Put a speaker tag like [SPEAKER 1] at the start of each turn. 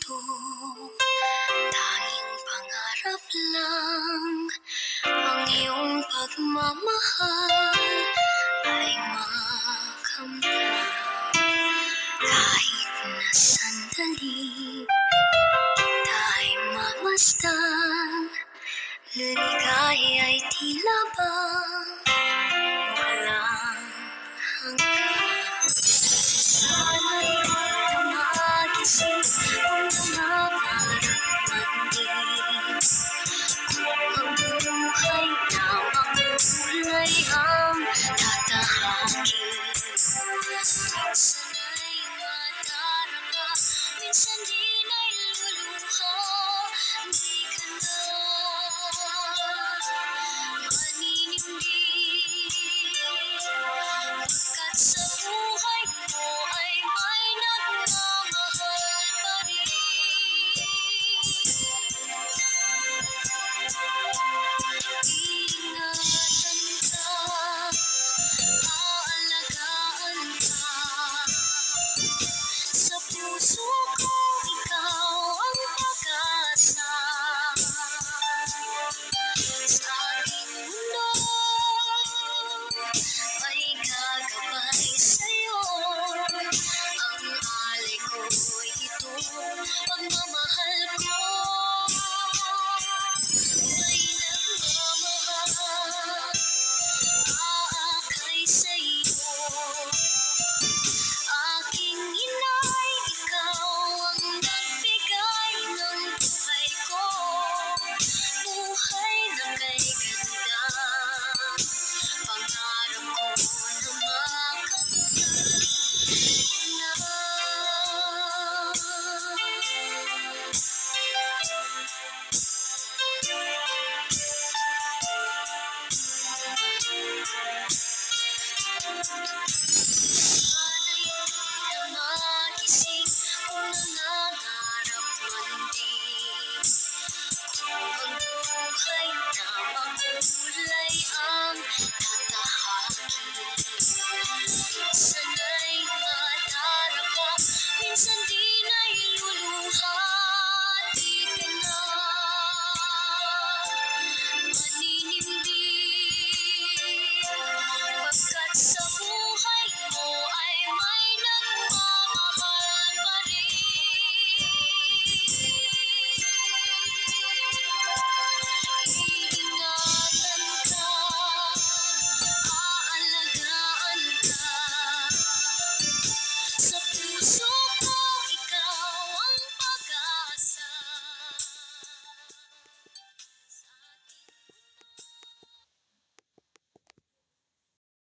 [SPEAKER 1] ito, tanging pangarap lang. Ang iyong pagmamahal ay makamtan. Kahit na sandali tayo mamasdan, ligaya'y tila ba walang hanggan. Sana'y di ka magising kung nangangarap man din. Kung ang buhay na makulay ang tatahakin. Minsan ay madarama, minsan din ay luluha. Di ka na maninindig, pagkat sa buhay mo ay may nagmamahal pa rin. Iingatan ka, aalagaan ka. Sa puso ko ikaw ang pag-asa. Sa aking mundo ay gagabay sa'yo. Ang alay ko'y ito, pagmamahal ko. May nagmamahal, aakay sa'yo. Aking inay, ikaw ang nagbigay ng buhay ko. Buhay na kay ganda, pangarap ko na makamtan na. Sana'y di ka magising kung nangangarap man din. Kung ang buhay na makulay